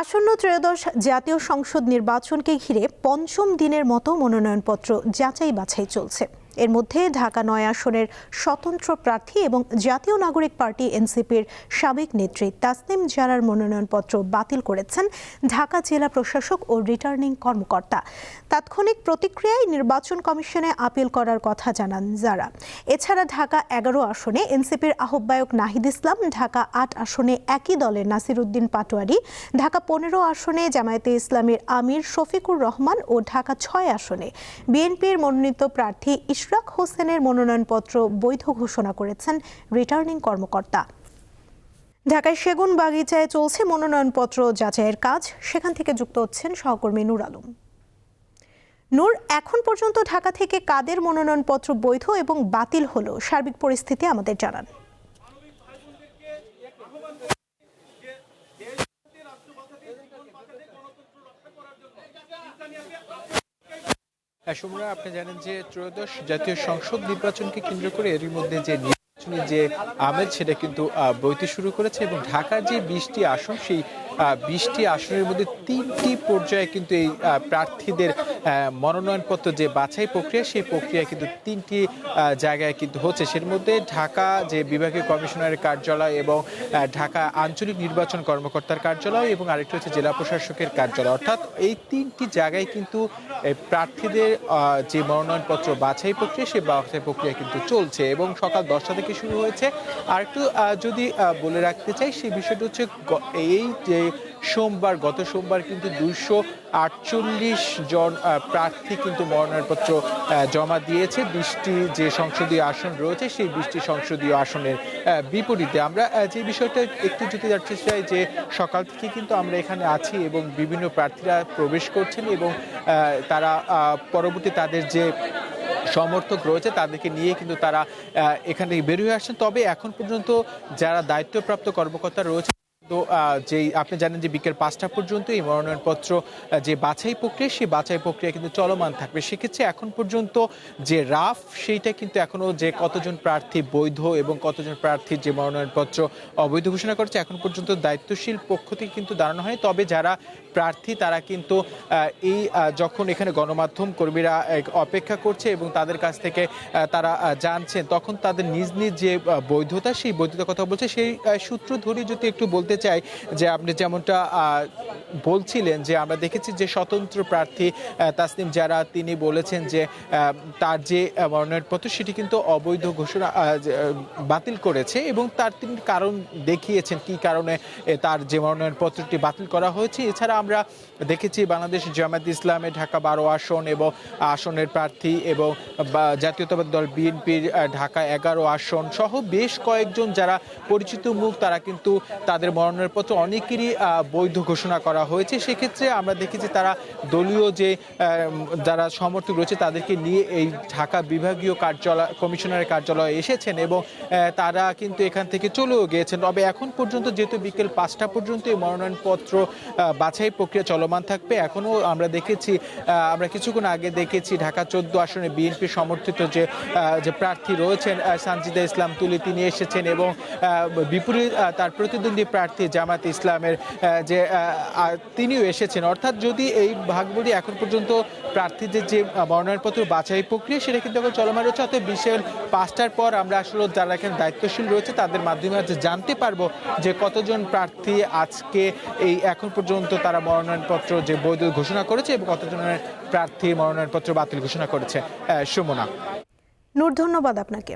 আসন্ন ত্রয়োদশ জাতীয় সংসদ নির্বাচনকে ঘিরে পঞ্চম দিনের মতো মনোনয়নপত্র যাচাই বাছাই চলছে। এর মধ্যে ঢাকা ৯ আসনের স্বতন্ত্র প্রার্থী এবং জাতীয় নাগরিক পার্টি এনসিপির সাবেক নেত্রী তাসনিম জারার মনোনয়নপত্র বাতিল করেছেন ঢাকা জেলা প্রশাসক ও রিটার্নিং কর্মকর্তা। তাৎক্ষণিক প্রতিক্রিয়ায় নির্বাচন কমিশনে আপিল করার কথা জানান জারা। এছাড়া ঢাকা ১১ আসনে এনসিপির আহ্বায়ক নাহিদ ইসলাম, ঢাকা ৮ আসনে একই দলের নাসিরউদ্দিন পাটোয়ারি, ঢাকা ১৫ আসনে জামায়াতে ইসলামীর আমির শফিকুর রহমান ও ঢাকা ৬ আসনে বিএনপির মনোনীত প্রার্থী ইশরাক হোসেনের মনোনয়নপত্র বৈধ ঘোষণা করেছেন রিটার্নিং কর্মকর্তা। ঢাকায় সেগুন বাগিচায় চলছে মনোনয়নপত্র যাচাইয়ের কাজ। সেখান থেকে যুক্ত হচ্ছেন সহকর্মী নূর আলম। নূর, এখন পর্যন্ত ঢাকা থেকে কাদের মনোনয়নপত্র বৈধ এবং বাতিল হলো, সার্বিক পরিস্থিতি আমাদের জানান। সুমনা, আপনি জানেন যে ত্রয়োদশ জাতীয় সংসদ নির্বাচনকে কেন্দ্র করে এরই মধ্যে যে নির্বাচনী যে আমেজ সেটা কিন্তু বইতে শুরু করেছে এবং ঢাকার যে ২০টি আসন সেই ২০টি আসনের মধ্যে ৩টি পর্যায়ে কিন্তু এই প্রার্থীদের মনোনয়নপত্র যে বাছাই প্রক্রিয়া সেই প্রক্রিয়া কিন্তু ৩টি জায়গায় কিন্তু হচ্ছে। সের মধ্যে ঢাকা যে বিভাগীয় কমিশনারের কার্যালয় এবং ঢাকা আঞ্চলিক নির্বাচন কর্মকর্তার কার্যালয় এবং আরেকটি হচ্ছে জেলা প্রশাসকের কার্যালয়, অর্থাৎ এই ৩টি জায়গায় কিন্তু প্রার্থীদের যে মনোনয়নপত্র বাছাই প্রক্রিয়া সেই বাছাই প্রক্রিয়া কিন্তু চলছে এবং সকাল 10টা থেকে শুরু হয়েছে। আর একটু যদি বলে রাখতে চাই সেই বিষয়টা হচ্ছে এই যে গত সোমবার কিন্তু 248 জন প্রার্থী কিন্তু মনোনয়নপত্র জমা দিয়েছে 20টি যে সংসদীয় আসন রয়েছে সেই 20টি সংসদীয় আসনের বিপরীতে। আমরা যে বিষয়টা একটু যদি জানতে চাই যে সকাল থেকে কিন্তু আমরা এখানে আছি এবং বিভিন্ন প্রার্থীরা প্রবেশ করছেন এবং তারা পরবর্তী তাদের যে সমর্থক রয়েছে তাদেরকে নিয়ে কিন্তু তারা এখানে বের হয়ে আসছেন। তবে এখন পর্যন্ত যারা দায়িত্বপ্রাপ্ত কর্মকর্তা রয়েছে তো যেই আপনি জানেন যে বিকেল 5টা পর্যন্ত এই মনোনয়নপত্র যে বাছাই প্রক্রিয়া সেই বাছাই প্রক্রিয়া কিন্তু চলমান থাকবে। সেক্ষেত্রে এখন পর্যন্ত যে রাফ সেইটা কিন্তু এখনো যে কতজন প্রার্থী বৈধ এবং কতজন প্রার্থীর যে মনোনয়নপত্র অবৈধ ঘোষণা করেছে এখন পর্যন্ত দায়িত্বশীল পক্ষ থেকে কিন্তু দাঁড়ানো হয়নি। তবে যারা প্রার্থী তারা কিন্তু এই যখন এখানে গণমাধ্যম কর্মীরা অপেক্ষা করছে এবং তাদের কাছ থেকে তারা জানছেন তখন তাদের নিজ নিজ যে বৈধতা সেই বৈধতার কথা বলছে। সেই সূত্র ধরে যদি একটু বলতে চাই যে আপনি যেমনটা বলছিলেন যে আমরা দেখেছি যে স্বতন্ত্র প্রার্থী তাসনিম জারা তিনি বলেছেন যে তার যে মনোনয়নপত্র সেটি কিন্তু অবৈধ ঘোষণা বাতিল করেছে এবং তার তিনি কারণ দেখিয়েছেন কি কারণে তার যে মনোনয়নপত্রটি বাতিল করা হয়েছে। এছাড়া আমরা দেখেছি বাংলাদেশ জামায়াতে ইসলামে ঢাকা 12 আসন এবং আসনের প্রার্থী এবং জাতীয়তাবাদী দল বিএনপির ঢাকা 11 আসন সহ বেশ কয়েকজন যারা পরিচিত মুখ তারা কিন্তু তাদের মনোনয়নপত্র অনেকেরই বৈধ ঘোষণা করা হয়েছে। সেক্ষেত্রে আমরা দেখেছি তারা দলীয় যে যারা সমর্থক রয়েছে তাদেরকে নিয়ে এই ঢাকা বিভাগীয় কার্যালয় কমিশনারের কার্যালয়ে এসেছেন এবং তারা কিন্তু এখান থেকে চলেও গিয়েছেন। তবে এখন পর্যন্ত যেহেতু বিকেল 5টা পর্যন্ত এই মনোনয়নপত্র বাছাই প্রক্রিয়া চলমান থাকবে। এখনও আমরা দেখেছি আমরা কিছুক্ষণ আগে দেখেছি ঢাকা 14 আসনে বিএনপি সমর্থিত যে প্রার্থী রয়েছেন সানজিদা ইসলাম তুলি তিনি এসেছেন এবং বিপরীত তার প্রতিদ্বন্দ্বী প্রার্থী জামায়াতে ইসলামের যে তিনিও এসেছেন। অর্থাৎ যদি এই ভাগ বলি এখন পর্যন্ত প্রার্থীদের যে মনোনয়নপত্র বাছাই প্রক্রিয়া সেটা কিন্তু এখন চলমান রয়েছে। অর্থাৎ বিকেল 5টার পর আমরা আসলে যারা এখানে দায়িত্বশীল রয়েছে তাদের মাধ্যমে জানতে পারবো যে কতজন প্রার্থী আজকে এই এখন পর্যন্ত তারা মনোনয়নপত্র যে বৈধ ঘোষণা করেছে এবং কতজনের প্রার্থী মনোনয়নপত্র বাতিল ঘোষণা করেছে। সুমনা। নূর, ধন্যবাদ আপনাকে।